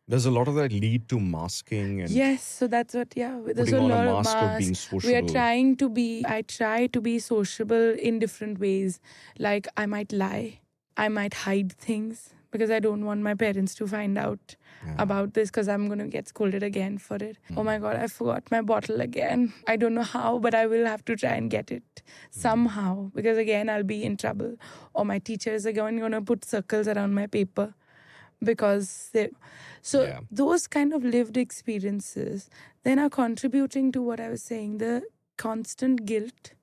Does a lot of that lead to masking and Yes, so that's what, there's putting a on a lot of mask of being masks. sociable? I try to be sociable in different ways. Like I might lie, I might hide things because I don't want my parents to find out about this, because I'm going to get scolded again for it. Oh my God, I forgot my bottle again. I don't know how, but I will have to try and get it somehow, because again, I'll be in trouble. Or my teachers are going to put circles around my paper because they... So Yeah. those kind of lived experiences then are contributing to what I was saying, the constant guilt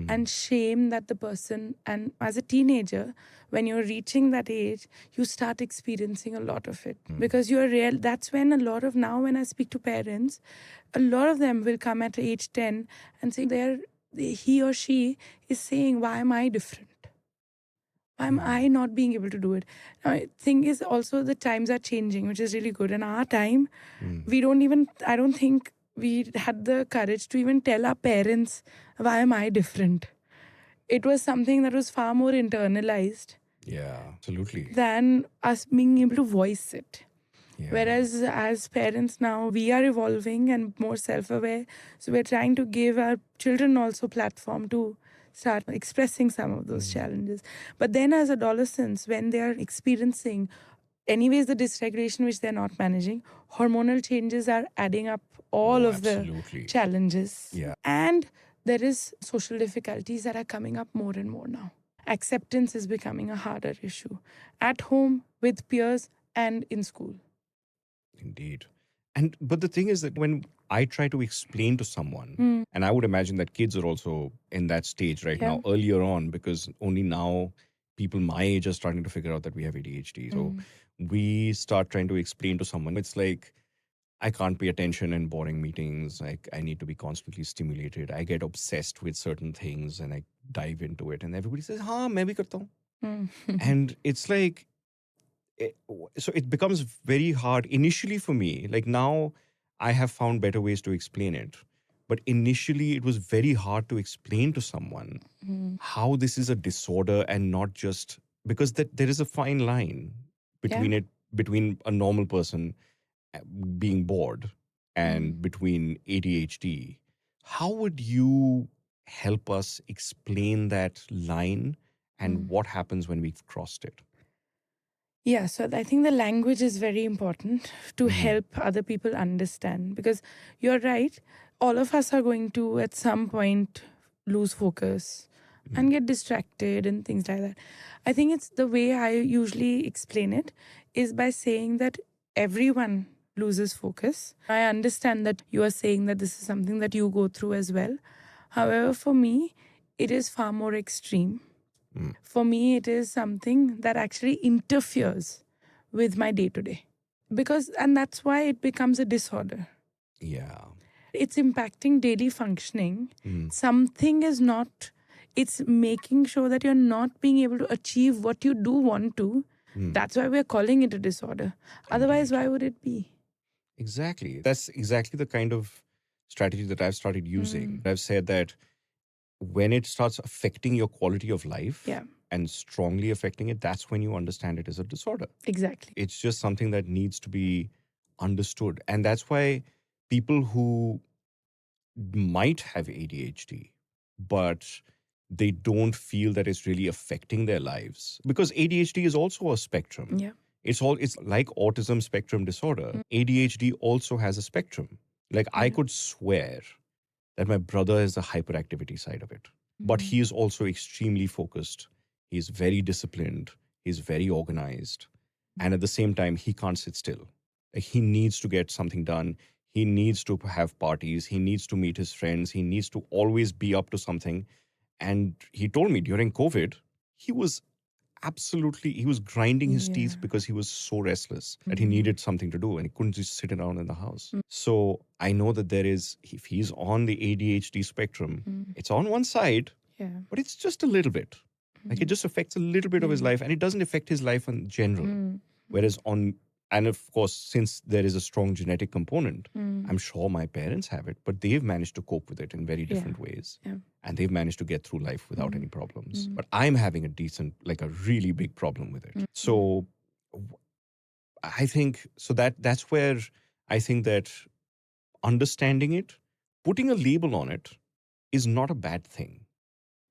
and shame that the person, and as a teenager, when you're reaching that age, you start experiencing a lot of it because you're real. That's when a lot of, now when I speak to parents, a lot of them will come at age 10 and say he or she is saying, why am I different? Why am I not being able to do it? Now, thing is also the times are changing, which is really good. In our time, I don't think we had the courage to even tell our parents, why am I different? It was something that was far more internalized Yeah, absolutely. than us being able to voice it. Yeah. Whereas as parents now, we are evolving and more self-aware. So we're trying to give our children also platform to start expressing some of those challenges. But then as adolescents, when they are experiencing anyways the dysregulation which they're not managing, hormonal changes are adding up all of absolutely. the challenges. Yeah. And there is social difficulties that are coming up more and more now. Acceptance is becoming a harder issue at home, with peers, and in school. Indeed. But the thing is that when I try to explain to someone, and I would imagine that kids are also in that stage right now, earlier on, because only now people my age are starting to figure out that we have ADHD. So we start trying to explain to someone, it's like, I can't pay attention in boring meetings. Like, I need to be constantly stimulated. I get obsessed with certain things and I dive into it. And everybody says, हाँ, मैं भी करता हूँ. And it's like, so it becomes very hard initially for me. Like now I have found better ways to explain it. But initially it was very hard to explain to someone how this is a disorder and not just because that there is a fine line between between a normal person being bored and between ADHD. How would you help us explain that line and what happens when we've crossed it? Yeah, so I think the language is very important to help other people understand, because you're right, all of us are going to at some point lose focus and get distracted and things like that. I think it's the way I usually explain it is by saying that everyone loses focus. I understand that you are saying that this is something that you go through as well. However, for me, it is far more extreme. For me, it is something that actually interferes with my day-to-day. And that's why it becomes a disorder. Yeah. It's impacting daily functioning. Something is not, it's making sure that you're not being able to achieve what you do want to. That's why we're calling it a disorder. Otherwise, why would it be? Exactly. That's exactly the kind of strategy that I've started using. I've said that when it starts affecting your quality of life and strongly affecting it, that's when you understand it as a disorder. Exactly. It's just something that needs to be understood. And that's why people who might have ADHD, but they don't feel that it's really affecting their lives, because ADHD is also a spectrum. Yeah. It's like autism spectrum disorder. ADHD also has a spectrum. Like I could swear that my brother has the hyperactivity side of it, but he is also extremely focused. He's very disciplined. He's very organized. And at the same time, he can't sit still. Like he needs to get something done. He needs to have parties. He needs to meet his friends. He needs to always be up to something. And he told me during COVID, he was he was grinding his teeth because he was so restless that he needed something to do and he couldn't just sit around in the house. So I know that if he's on the ADHD spectrum, it's on one side, but it's just a little bit. Like it just affects a little bit of his life and it doesn't affect his life in general. Whereas and of course, since there is a strong genetic component, I'm sure my parents have it, but they've managed to cope with it in very different ways. And they've managed to get through life without any problems. But I'm having a really big problem with it. So I think, that's where I think that understanding it, putting a label on it is not a bad thing.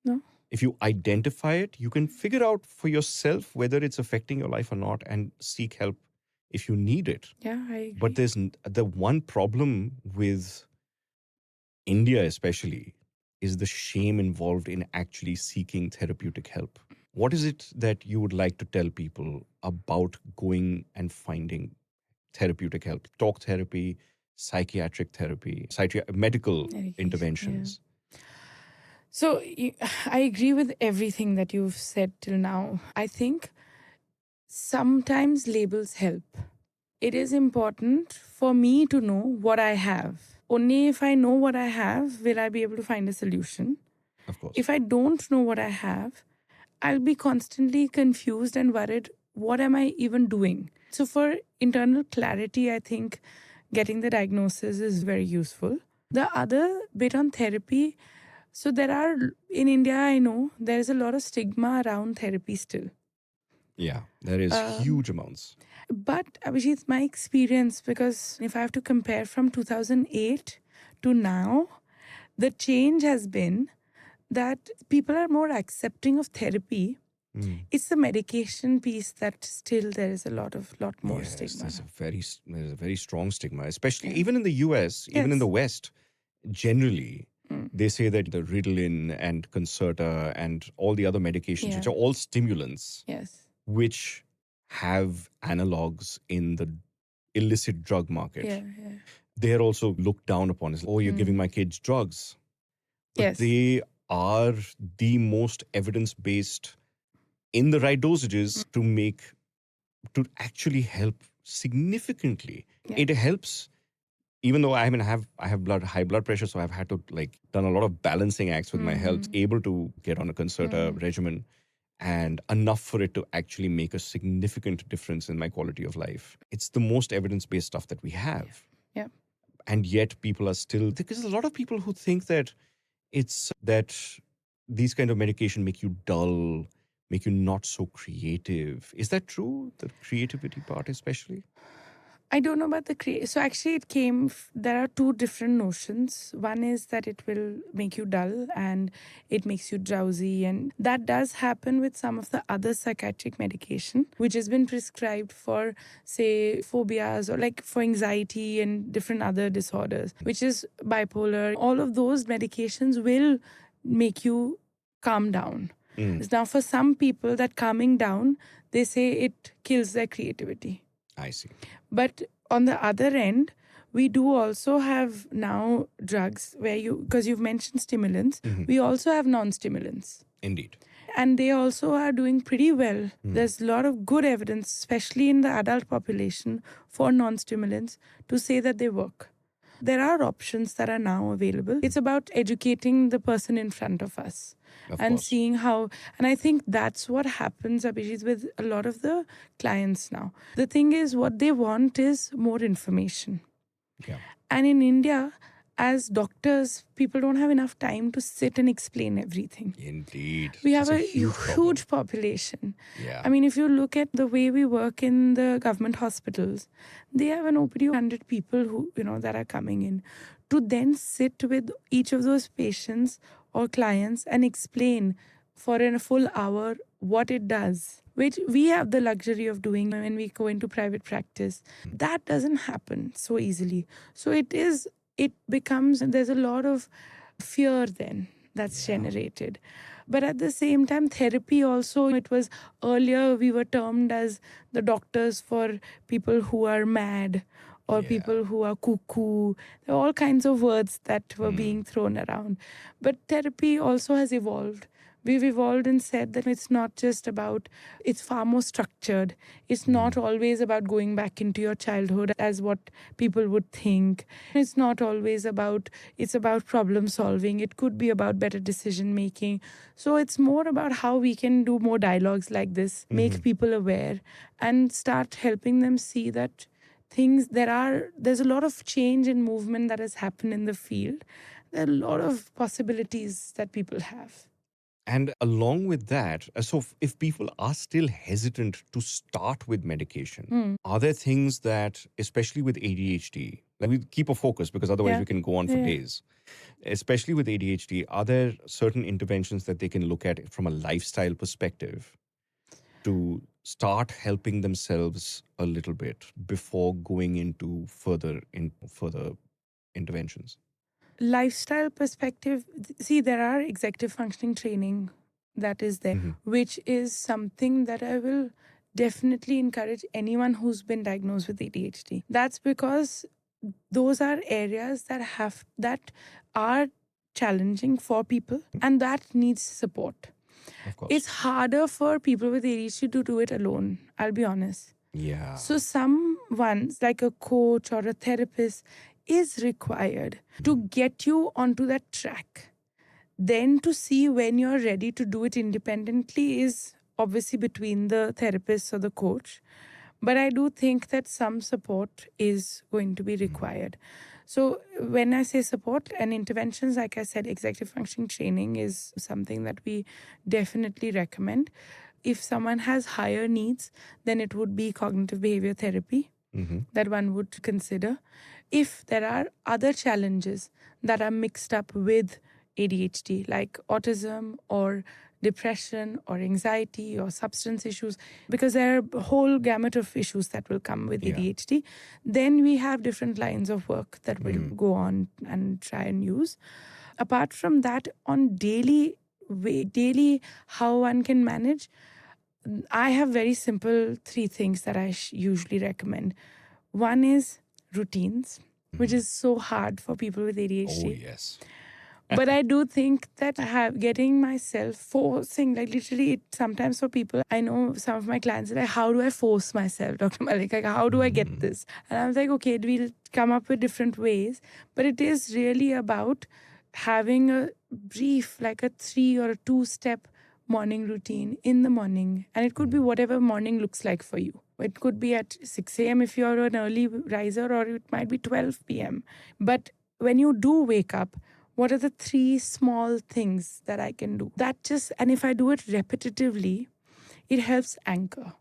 No. If you identify it, you can figure out for yourself whether it's affecting your life or not and seek help if you need it. Yeah, I agree. But there's the one problem with India especially is the shame involved in actually seeking therapeutic help. What is it that you would like to tell people about going and finding therapeutic help? Talk therapy, psychiatric therapy, medical interventions. So I agree with everything that you've said till now. I think sometimes labels help. It is important for me to know what I have. Only if I know what I have, will I be able to find a solution. Of course. If I don't know what I have, I'll be constantly confused and worried. What am I even doing? So for internal clarity, I think getting the diagnosis is very useful. The other bit on therapy, so in India, I know there's a lot of stigma around therapy still. Yeah, there is huge amounts. But Abhijit, my experience, because if I have to compare from 2008 to now, the change has been that people are more accepting of therapy. It's the medication piece that still there is a lot more stigma. There's a very strong stigma, especially even in the US, even in the West. Generally, they say that the Ritalin and Concerta and all the other medications, which are all stimulants, which have analogs in the illicit drug market, they're also looked down upon as, oh, you're giving my kids drugs. But they are the most evidence-based in the right dosages to actually help significantly. It helps, even though I have high blood pressure, so I've had to done a lot of balancing acts with my health, able to get on a Concerta regimen, and enough for it to actually make a significant difference in my quality of life. It's the most evidence-based stuff that we have. Yeah. And yet people are still, because a lot of people who think that it's that these kind of medication make you dull, make you not so creative. Is that true? The creativity part especially? I don't know about the so actually there are two different notions. One is that it will make you dull and it makes you drowsy, and that does happen with some of the other psychiatric medication which has been prescribed for, say, phobias or for anxiety and different other disorders, which is bipolar. All of those medications will make you calm down. Now for some people, that calming down, they say it kills their creativity. I see. But on the other end, we do also have now drugs where because you've mentioned stimulants, we also have non-stimulants. Indeed. And they also are doing pretty well. There's a lot of good evidence, especially in the adult population, for non-stimulants to say that they work. There are options that are now available. It's about educating the person in front of us. Of and course. seeing how, and I think that's what happens, Abhijit, with a lot of the clients now. The thing is, what they want is more information. Yeah. And in India, as doctors, people don't have enough time to sit and explain everything. Indeed. We have It's a huge population. Yeah. I mean, if you look at the way we work in the government hospitals, they have an OPD of 100 people who, that are coming in. To then sit with each of those patients or clients and explain for a full hour what it does, which we have the luxury of doing when we go into private practice. That doesn't happen so easily. So there's a lot of fear then that's generated. But at the same time, therapy also, it was earlier we were termed as the doctors for people who are mad or Yeah. people who are cuckoo. There are all kinds of words that were being thrown around. But therapy also has evolved. We've evolved and said that it's not just about, it's far more structured. It's not always about going back into your childhood as what people would think. It's not always about, it's about problem solving. It could be about better decision making. So it's more about how we can do more dialogues like this, make people aware, and start helping them see that there's a lot of change and movement that has happened in the field. There are a lot of possibilities that people have. And along with that, so if people are still hesitant to start with medication, are there things that, especially with ADHD, like we keep a focus because otherwise Yeah. we can go on for Yeah. days. Especially with ADHD, are there certain interventions that they can look at from a lifestyle perspective to start helping themselves a little bit before going into further interventions? Lifestyle perspective, see, there are executive functioning training that is there, which is something that I will definitely encourage anyone who's been diagnosed with ADHD. That's because those are areas that are challenging for people and that needs support. Of course. It's harder for people with ADHD to do it alone, I'll be honest. Yeah. So someone like a coach or a therapist is required to get you onto that track. Then to see when you're ready to do it independently is obviously between the therapist or the coach. But I do think that some support is going to be required. So when I say support and interventions, like I said, executive functioning training is something that we definitely recommend. If someone has higher needs, then it would be cognitive behavior therapy that one would consider. If there are other challenges that are mixed up with ADHD, like autism or depression or anxiety or substance issues, because there are a whole gamut of issues that will come with ADHD, then we have different lines of work that we'll go on and try and use. Apart from that, on daily how one can manage, I have very simple 3 things that I usually recommend. One is routines, which is so hard for people with ADHD. Oh, yes. But I do think that getting myself forcing, like literally sometimes for people, I know some of my clients are like, how do I force myself, Dr. Malik? Like, how do I get this? And I was like, okay, we'll come up with different ways. But it is really about having a brief, like a 3 or a 2-step morning routine in the morning. And it could be whatever morning looks like for you. It could be at 6 a.m. if you're an early riser, or it might be 12 p.m. But when you do wake up, what are the 3 small things that I can do? And if I do it repetitively, it helps anchor.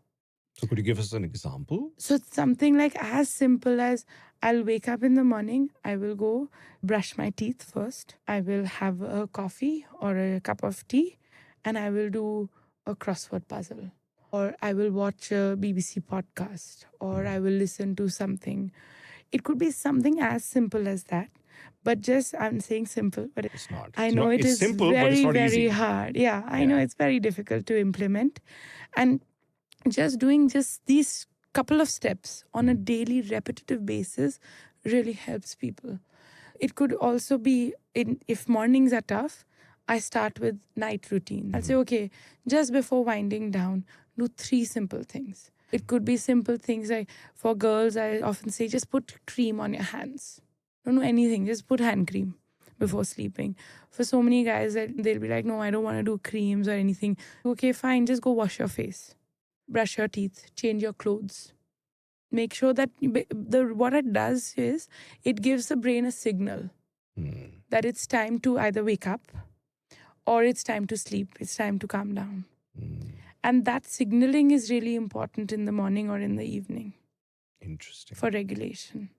So could you give us an example? So it's something like as simple as I'll wake up in the morning, I will go brush my teeth first. I will have a coffee or a cup of tea, and I will do a crossword puzzle. Or I will watch a BBC podcast, or I will listen to something. It could be something as simple as that. But just, I'm saying simple, but It's not. I know it is simple, but it's very, not very easy. hard. Yeah, I know it's very difficult to implement. And just doing just these couple of steps on a daily repetitive basis really helps people. It could also be, if mornings are tough, I start with night routine. I'll say, okay, just before winding down, do 3 simple things. It could be simple things like, for girls, I often say, just put cream on your hands. Don't do anything, just put hand cream before sleeping. For so many guys, they'll be like, no, I don't want to do creams or anything. Okay, fine, just go wash your face, brush your teeth, change your clothes. Make sure that what it does is it gives the brain a signal that it's time to either wake up or it's time to sleep, it's time to calm down. And that signaling is really important in the morning or in the evening. Interesting. For regulation.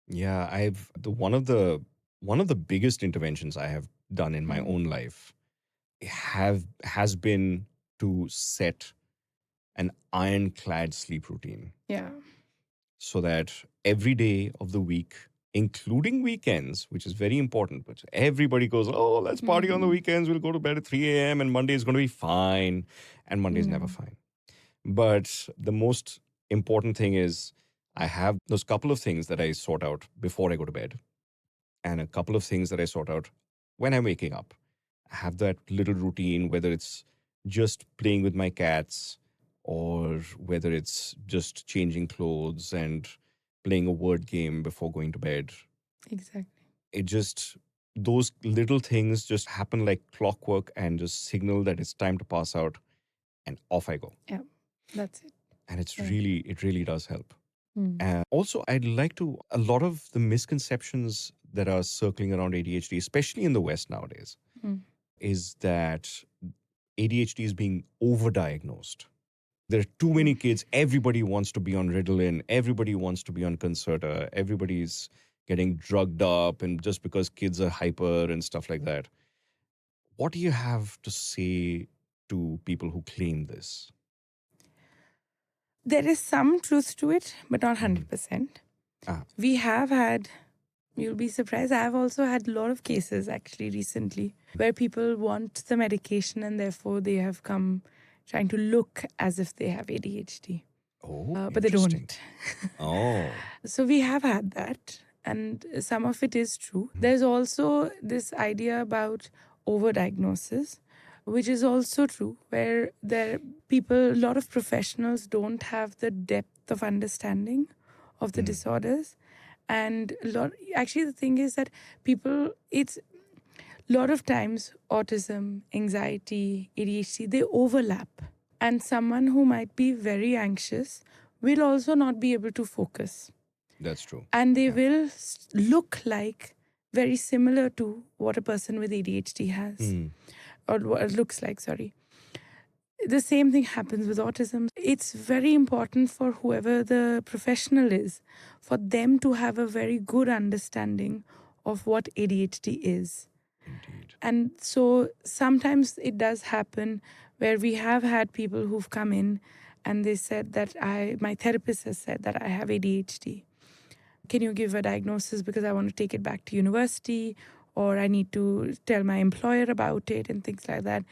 Yeah, one of the biggest interventions I have done in my own life has been to set an ironclad sleep routine. Yeah. So that every day of the week, including weekends, which is very important, but everybody goes, oh, let's party on the weekends. We'll go to bed at 3 a.m. and Monday is going to be fine. And Monday is never fine. But the most important thing is I have those couple of things that I sort out before I go to bed, and a couple of things that I sort out when I'm waking up. I have that little routine, whether it's just playing with my cats or whether it's just changing clothes and playing a word game before going to bed. Exactly. It just, those little things just happen like clockwork and just signal that it's time to pass out, and off I go. Yeah, that's it. And it's Yeah. it really does help. Mm. And also, I'd like to, a lot of the misconceptions that are circling around ADHD, especially in the West nowadays, Mm. is that ADHD is being overdiagnosed. There are too many kids. Everybody wants to be on Ritalin. Everybody wants to be on Concerta. Everybody's getting drugged up, and just because kids are hyper and stuff like that. What do you have to say to people who claim this? There is some truth to it, but not 100%. Ah. We have had, you'll be surprised, I've also had a lot of cases actually recently where people want the medication and therefore they have come trying to look as if they have ADHD. Oh, but they interesting. don't. Oh. So we have had that, and some of it is true. There's also this idea about overdiagnosis, which is also true, where a lot of professionals don't have the depth of understanding of the disorders. And actually the thing is that it's a lot of times autism, anxiety, ADHD, they overlap. And someone who might be very anxious will also not be able to focus. That's true. And they will look like very similar to what a person with ADHD has. Or what it looks like, sorry. The same thing happens with autism. It's very important for whoever the professional is, for them to have a very good understanding of what ADHD is. Indeed. And so sometimes it does happen where we have had people who've come in and they said that my therapist has said that I have ADHD. Can you give a diagnosis because I want to take it back to university, or I need to tell my employer about it and things like that.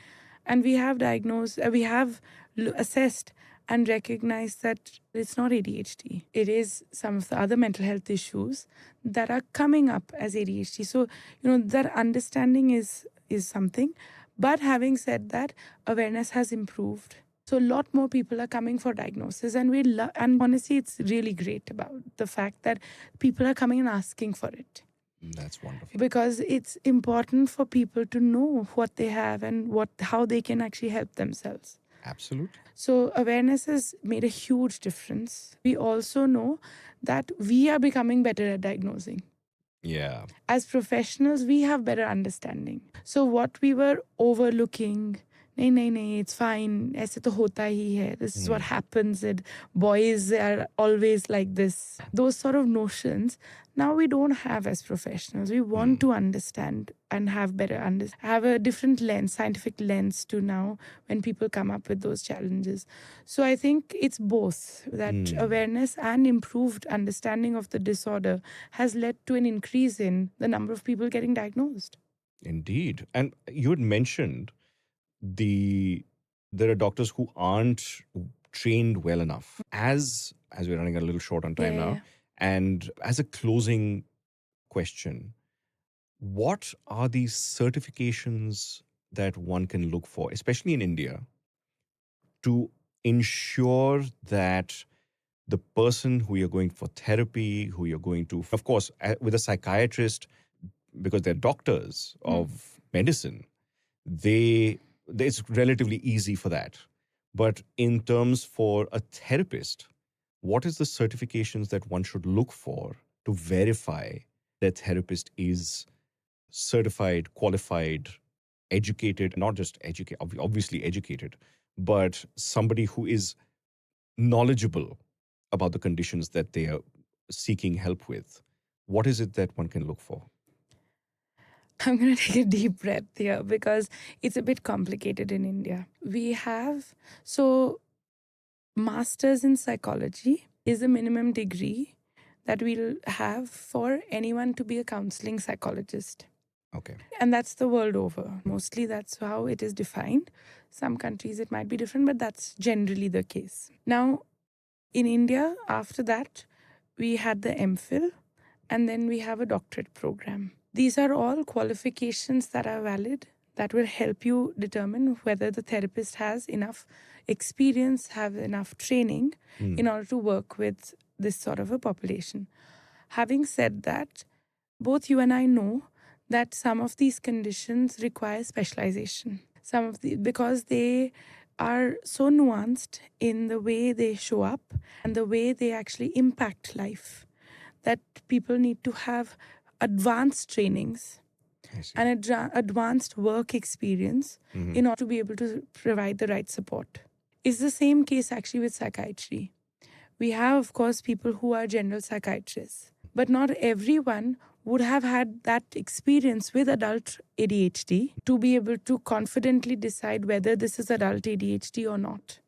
And we have assessed and recognized that it's not ADHD. It is some of the other mental health issues that are coming up as ADHD. So, that understanding is something. But having said that, awareness has improved. So a lot more people are coming for diagnosis, and and honestly, it's really great about the fact that people are coming and asking for it. That's wonderful. Because it's important for people to know what they have and how they can actually help themselves. Absolutely. So awareness has made a huge difference. We also know that we are becoming better at diagnosing. Yeah. As professionals, we have better understanding. So what we were overlooking, nahi, it's fine, aise to hota hi hai, this is what happens, boys are always like this. Those sort of notions, now we don't have as professionals. We want to understand and have have a different lens, scientific lens to now when people come up with those challenges. So I think it's both, that awareness and improved understanding of the disorder has led to an increase in the number of people getting diagnosed. Indeed. And you had mentioned there are doctors who aren't trained well enough. As we're running a little short on time now, and as a closing question, what are these certifications that one can look for, especially in India, to ensure that the person who you're going for therapy, who you're going to, of course, with a psychiatrist, because they're doctors of medicine, it's relatively easy for that. But in terms for a therapist, what is the certifications that one should look for to verify that therapist is certified, qualified, educated, not just educated, obviously educated, but somebody who is knowledgeable about the conditions that they are seeking help with? What is it that one can look for? I'm going to take a deep breath here because it's a bit complicated in India. We have, Masters in Psychology is a minimum degree that we'll have for anyone to be a counseling psychologist. Okay. And that's the world over. Mostly that's how it is defined. Some countries it might be different, but that's generally the case. Now, in India, after that, we had the MPhil, and then we have a doctorate program. These are all qualifications that are valid that will help you determine whether the therapist has enough experience, have enough training in order to work with this sort of a population. Having said that, both you and I know that some of these conditions require specialization. Because they are so nuanced in the way they show up and the way they actually impact life, that people need to have advanced trainings and advanced work experience in order to be able to provide the right support. It's the same case actually with psychiatry. We have, of course, people who are general psychiatrists, but not everyone would have had that experience with adult ADHD to be able to confidently decide whether this is adult ADHD or not.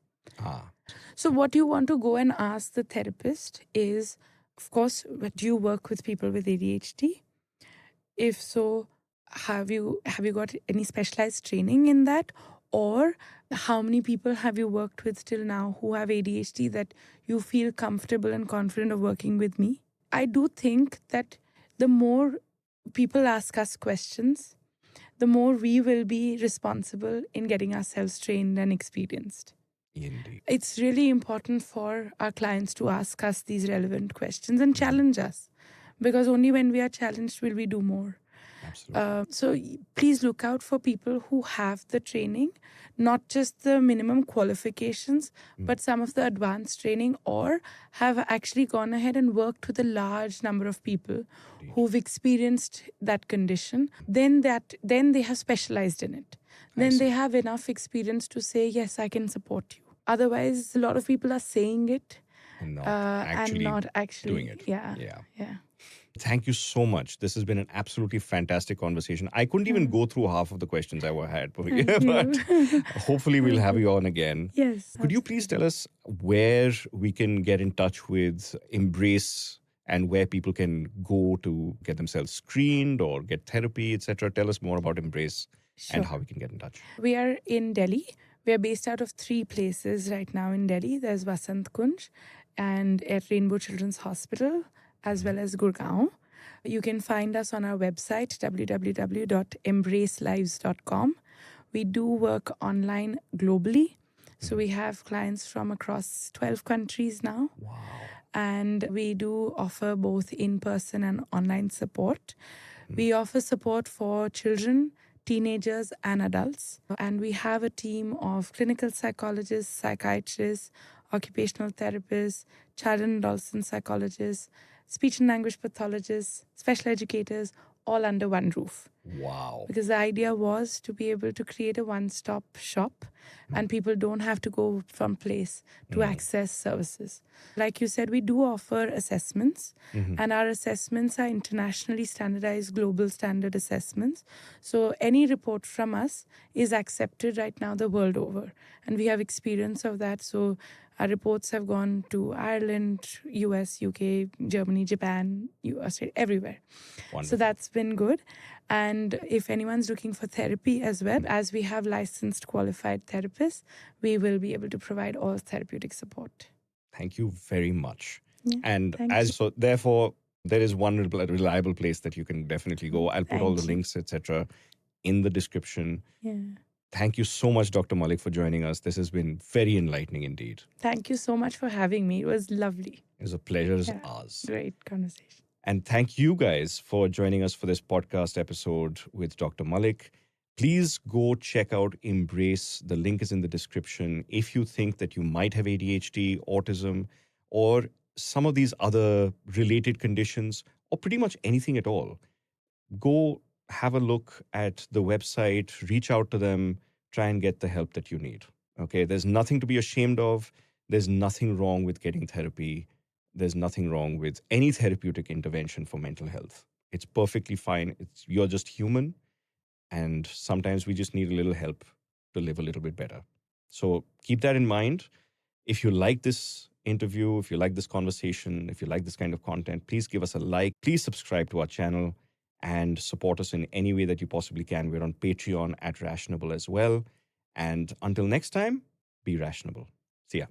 So what you want to go and ask the therapist is, of course, do you work with people with ADHD? If so, have you got any specialized training in that? Or how many people have you worked with till now who have ADHD that you feel comfortable and confident of working with me? I do think that the more people ask us questions, the more we will be responsible in getting ourselves trained and experienced. Indeed. It's really important for our clients to ask us these relevant questions and challenge us, because only when we are challenged will we do more. Absolutely. So please look out for people who have the training, not just the minimum qualifications, but some of the advanced training, or have actually gone ahead and worked with a large number of people who've experienced that condition. Then they have specialized in it. Then they have enough experience to say, yes, I can support you. Otherwise, a lot of people are saying it and not actually doing it. Yeah. Thank you so much. This has been an absolutely fantastic conversation. I couldn't even go through half of the questions I had, but hopefully we'll have you on again. Yes. Could you please tell us where we can get in touch with Embrace and where people can go to get themselves screened or get therapy, etc.? Tell us more about Embrace and how we can get in touch. We are in Delhi. We are based out of 3 places right now in Delhi. There's Vasant Kunj and at Rainbow Children's Hospital, as well as Gurgaon. You can find us on our website, www.embracelives.com. We do work online globally. So we have clients from across 12 countries now. Wow. And we do offer both in-person and online support. We offer support for children, teenagers, and adults. And we have a team of clinical psychologists, psychiatrists, occupational therapists, child and adolescent psychologists, speech and language pathologists, special educators, all under one roof. Wow. Because the idea was to be able to create a one-stop shop and people don't have to go from place to access services. Like you said, we do offer assessments and our assessments are internationally standardized, global standard assessments. So any report from us is accepted right now the world over. And we have experience of that. So our reports have gone to Ireland, US, UK, Germany, Japan, Australia, everywhere. Wonderful. So that's been good. And if anyone's looking for therapy as well, as we have licensed qualified therapists, we will be able to provide all therapeutic support. Thank you very much. Yeah, and therefore, there is one reliable place that you can definitely go. I'll put all the links, etc., in the description. Yeah. Thank you so much, Dr. Malik, for joining us. This has been very enlightening indeed. Thank you so much for having me. It was lovely. It was a pleasure as ours. Great conversation. And thank you guys for joining us for this podcast episode with Dr. Malik. Please go check out Embrace. The link is in the description. If you think that you might have ADHD, autism, or some of these other related conditions, or pretty much anything at all, go have a look at the website, reach out to them, try and get the help that you need. Okay, there's nothing to be ashamed of. There's nothing wrong with getting therapy. There's nothing wrong with any therapeutic intervention for mental health. It's perfectly fine. You're just human. And sometimes we just need a little help to live a little bit better. So keep that in mind. If you like this interview, if you like this conversation, if you like this kind of content, please give us a like. Please subscribe to our channel and support us in any way that you possibly can. We're on Patreon at Rationable as well. And until next time, be rationable. See ya.